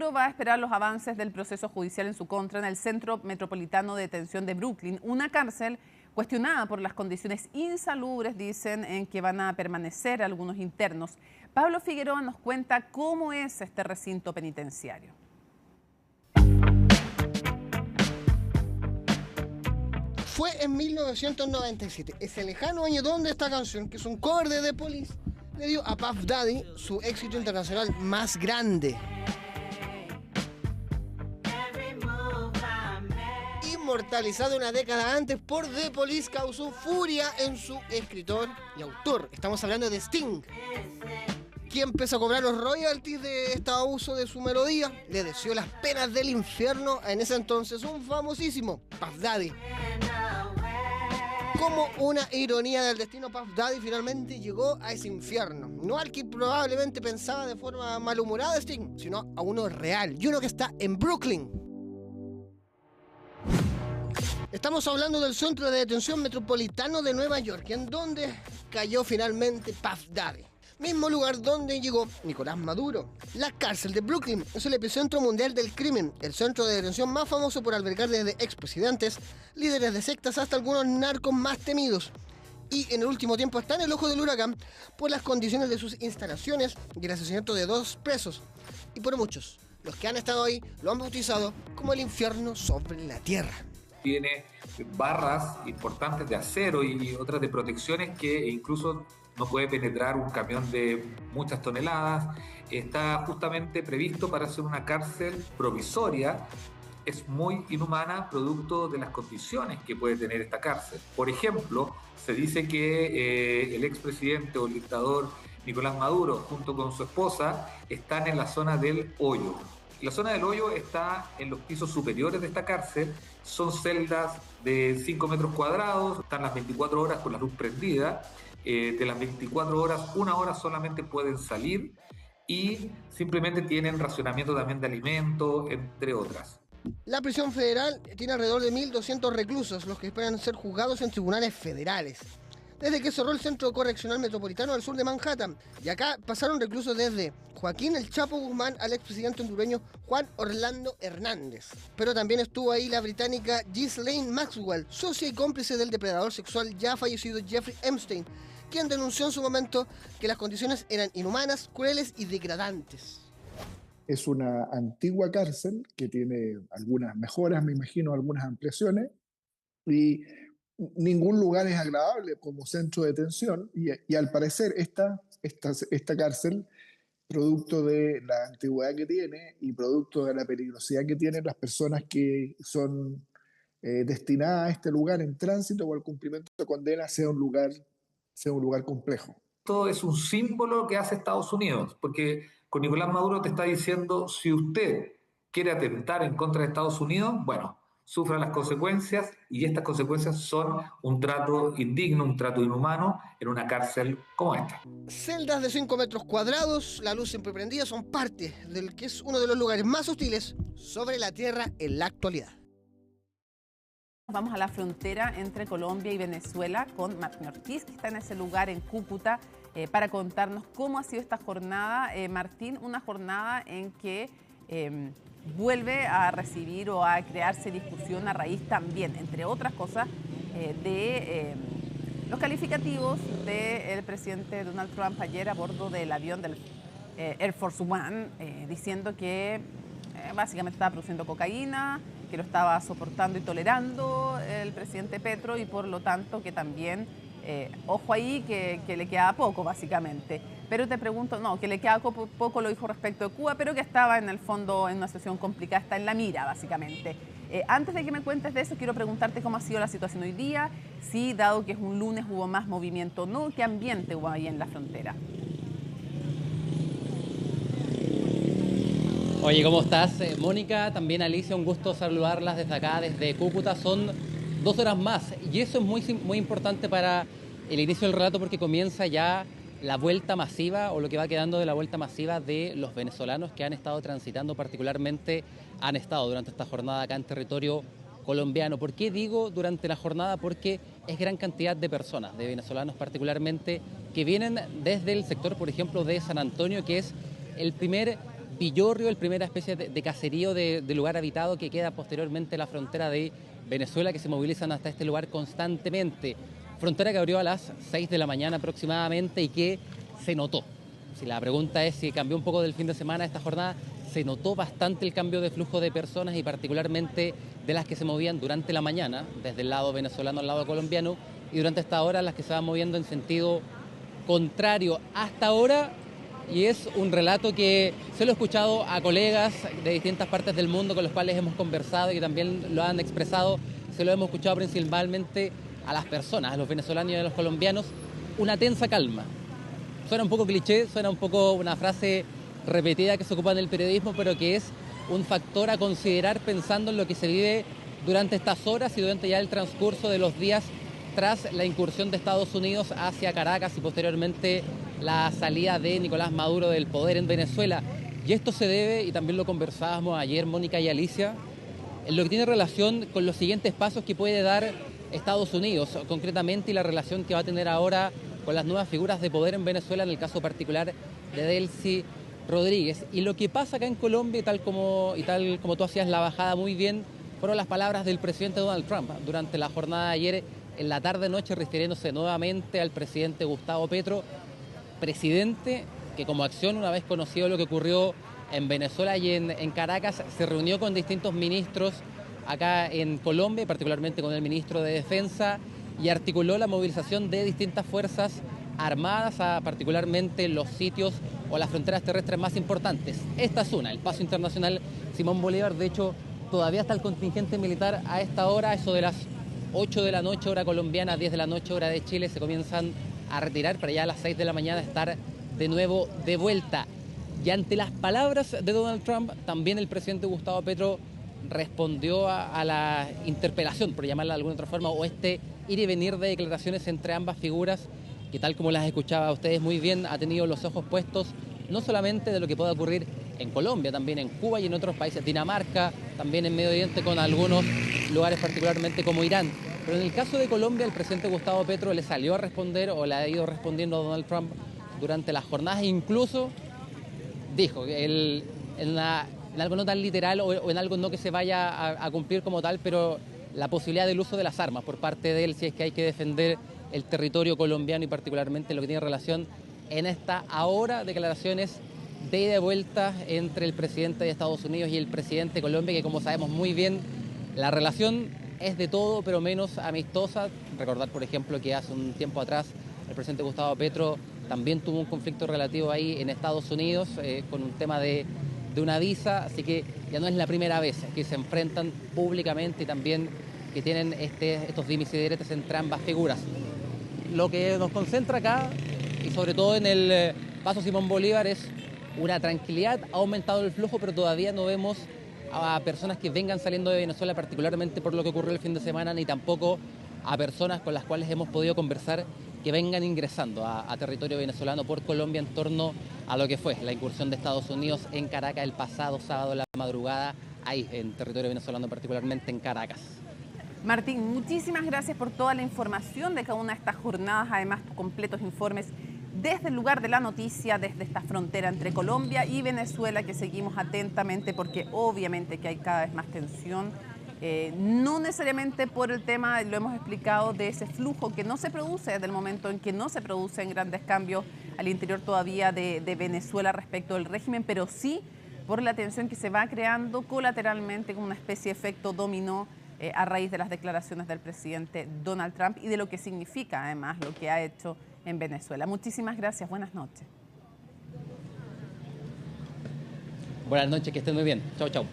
Maduro va a esperar los avances del proceso judicial en su contra en el Centro Metropolitano de Detención de Brooklyn, una cárcel cuestionada por las condiciones insalubres, dicen, en que van a permanecer algunos internos. Pablo Figueroa nos cuenta cómo es este recinto penitenciario. Fue en 1997, ese lejano año donde esta canción, que es un cover de The Police, le dio a Puff Daddy su éxito internacional más grande. Inmortalizado una década antes por The Police, causó furia en su escritor y autor. Estamos hablando de Sting, quien empezó a cobrar los royalties de este abuso de su melodía. Le deseó las penas del infierno a en ese entonces un famosísimo Puff Daddy. Como una ironía del destino, Puff Daddy finalmente llegó a ese infierno. No al que probablemente pensaba de forma malhumorada Sting, sino a uno real, y uno que está en Brooklyn. Estamos hablando del Centro de Detención Metropolitano de Nueva York, en donde cayó finalmente Puff Daddy. Mismo lugar donde llegó Nicolás Maduro. La cárcel de Brooklyn es el epicentro mundial del crimen, el centro de detención más famoso por albergar desde expresidentes, líderes de sectas hasta algunos narcos más temidos. Y en el último tiempo está en el ojo del huracán por las condiciones de sus instalaciones y el asesinato de 2 presos. Y por muchos, los que han estado ahí lo han bautizado como el infierno sobre la tierra. Tiene barras importantes de acero y otras de protecciones que incluso no puede penetrar un camión de muchas toneladas. Está justamente previsto para ser una cárcel provisoria. Es muy inhumana, producto de las condiciones que puede tener esta cárcel. Por ejemplo, se dice que el expresidente o el dictador Nicolás Maduro, junto con su esposa, están en la zona del Hoyo. La zona del Hoyo está en los pisos superiores de esta cárcel. Son celdas de 5 metros cuadrados, están las 24 horas con la luz prendida. De las 24 horas, 1 hora solamente pueden salir y simplemente tienen racionamiento también de alimentos, entre otras. La prisión federal tiene alrededor de 1.200 reclusos, los que esperan ser juzgados en tribunales federales. Desde que cerró el Centro Correccional Metropolitano al sur de Manhattan, y acá pasaron reclusos desde Joaquín El Chapo Guzmán al expresidente hondureño Juan Orlando Hernández. Pero también estuvo ahí la británica Ghislaine Maxwell, socia y cómplice del depredador sexual ya fallecido Jeffrey Epstein, quien denunció en su momento que las condiciones eran inhumanas, crueles y degradantes. Es una antigua cárcel que tiene algunas mejoras, me imagino, algunas ampliaciones, y ningún lugar es agradable como centro de detención, y al parecer esta cárcel, producto de la antigüedad que tiene y producto de la peligrosidad que tienen las personas que son destinadas a este lugar en tránsito o al cumplimiento de condena, sea un lugar complejo. Todo es un símbolo que hace Estados Unidos, porque con Nicolás Maduro te está diciendo, si usted quiere atentar en contra de Estados Unidos, bueno, sufra las consecuencias, y estas consecuencias son un trato indigno, un trato inhumano en una cárcel como esta. Celdas de 5 metros cuadrados, la luz siempre prendida, son parte del que es uno de los lugares más hostiles sobre la tierra en la actualidad. Vamos a la frontera entre Colombia y Venezuela con Martín Ortiz, que está en ese lugar en Cúcuta, para contarnos cómo ha sido esta jornada. Martín, una jornada en que vuelve a recibir o a crearse discusión a raíz también, entre otras cosas, de los calificativos del presidente Donald Trump ayer a bordo del avión del Air Force One, diciendo que básicamente estaba produciendo cocaína, que lo estaba soportando y tolerando el presidente Petro, y por lo tanto que también, ojo ahí, que le quedaba poco básicamente. Pero te pregunto, no, que le quedaba poco lo dijo respecto de Cuba, pero que estaba en el fondo en una situación complicada, está en la mira básicamente. Antes de que me cuentes de eso, quiero preguntarte cómo ha sido la situación hoy día, si dado que es un lunes hubo más movimiento o no, qué ambiente hubo ahí en la frontera. Oye, ¿cómo estás? Mónica, también Alicia, un gusto saludarlas desde acá, desde Cúcuta. Son 2 horas más y eso es muy importante para el inicio del relato, porque comienza ya la vuelta masiva, o lo que va quedando de la vuelta masiva de los venezolanos que han estado transitando, particularmente han estado durante esta jornada acá en territorio colombiano. ¿Por qué digo durante la jornada? Porque es gran cantidad de personas, de venezolanos particularmente, que vienen desde el sector, por ejemplo, de San Antonio, que es el primer Villorrio, el primera especie de caserío de lugar habitado que queda posteriormente a la frontera de Venezuela, que se movilizan hasta este lugar constantemente. Frontera que abrió a las 6 de la mañana aproximadamente y que se notó. Si la pregunta es si cambió un poco del fin de semana esta jornada, se notó bastante el cambio de flujo de personas y particularmente de las que se movían durante la mañana, desde el lado venezolano al lado colombiano, y durante esta hora las que se van moviendo en sentido contrario hasta ahora. Y es un relato que se lo he escuchado a colegas de distintas partes del mundo con los cuales hemos conversado y que también lo han expresado. Se lo hemos escuchado principalmente a las personas, a los venezolanos y a los colombianos, una tensa calma. Suena un poco cliché, suena un poco una frase repetida que se ocupa en el periodismo, pero que es un factor a considerar pensando en lo que se vive durante estas horas y durante ya el transcurso de los días tras la incursión de Estados Unidos hacia Caracas y posteriormente la salida de Nicolás Maduro del poder en Venezuela. Y esto se debe, y también lo conversábamos ayer Mónica y Alicia, en lo que tiene relación con los siguientes pasos que puede dar Estados Unidos, concretamente, y la relación que va a tener ahora con las nuevas figuras de poder en Venezuela, en el caso particular de Delcy Rodríguez. Y lo que pasa acá en Colombia, tal como tú hacías la bajada muy bien, fueron las palabras del presidente Donald Trump durante la jornada de ayer, en la tarde-noche, refiriéndose nuevamente al presidente Gustavo Petro, presidente que como acción, una vez conocido lo que ocurrió en Venezuela y en Caracas, se reunió con distintos ministros acá en Colombia, particularmente con el ministro de Defensa, y articuló la movilización de distintas fuerzas armadas a particularmente los sitios o las fronteras terrestres más importantes. Esta es una, el Paso Internacional Simón Bolívar. De hecho, todavía está el contingente militar a esta hora, eso de las 8 de la noche hora colombiana, 10 de la noche hora de Chile, se comienzan a retirar para ya a las 6 de la mañana estar de nuevo de vuelta. Y ante las palabras de Donald Trump, también el presidente Gustavo Petro respondió a la interpelación, por llamarla de alguna otra forma, o este ir y venir de declaraciones entre ambas figuras, que tal como las escuchaba ustedes muy bien, ha tenido los ojos puestos no solamente de lo que pueda ocurrir en Colombia, también en Cuba y en otros países, Dinamarca, también en Medio Oriente con algunos lugares particularmente como Irán. Pero en el caso de Colombia, el presidente Gustavo Petro le salió a responder o le ha ido respondiendo a Donald Trump durante las jornadas, e incluso dijo que él, en algo no tan literal o en algo no que se vaya a cumplir como tal, pero la posibilidad del uso de las armas por parte de él si es que hay que defender el territorio colombiano y particularmente lo que tiene relación en esta ahora declaraciones de ida y vuelta entre el presidente de Estados Unidos y el presidente de Colombia, que como sabemos muy bien, la relación es de todo pero menos amistosa. Recordar, por ejemplo, que hace un tiempo atrás el presidente Gustavo Petro también tuvo un conflicto relativo ahí en Estados Unidos con un tema de una visa, así que ya no es la primera vez que se enfrentan públicamente y también que tienen estos dimes y diretes entre ambas figuras. Lo que nos concentra acá, y sobre todo en el Paso Simón Bolívar, es una tranquilidad. Ha aumentado el flujo, pero todavía no vemos a personas que vengan saliendo de Venezuela, particularmente por lo que ocurrió el fin de semana, ni tampoco a personas con las cuales hemos podido conversar que vengan ingresando a territorio venezolano por Colombia en torno a lo que fue la incursión de Estados Unidos en Caracas el pasado sábado en la madrugada, ahí en territorio venezolano, particularmente en Caracas. Martín, muchísimas gracias por toda la información de cada una de estas jornadas, además completos informes desde el lugar de la noticia, desde esta frontera entre Colombia y Venezuela, que seguimos atentamente porque obviamente que hay cada vez más tensión. No necesariamente por el tema, lo hemos explicado, de ese flujo que no se produce desde el momento en que no se producen grandes cambios al interior todavía de Venezuela respecto del régimen, pero sí por la tensión que se va creando colateralmente como una especie de efecto dominó a raíz de las declaraciones del presidente Donald Trump y de lo que significa además lo que ha hecho en Venezuela. Muchísimas gracias, buenas noches. Buenas noches, que estén muy bien. Chau, chau.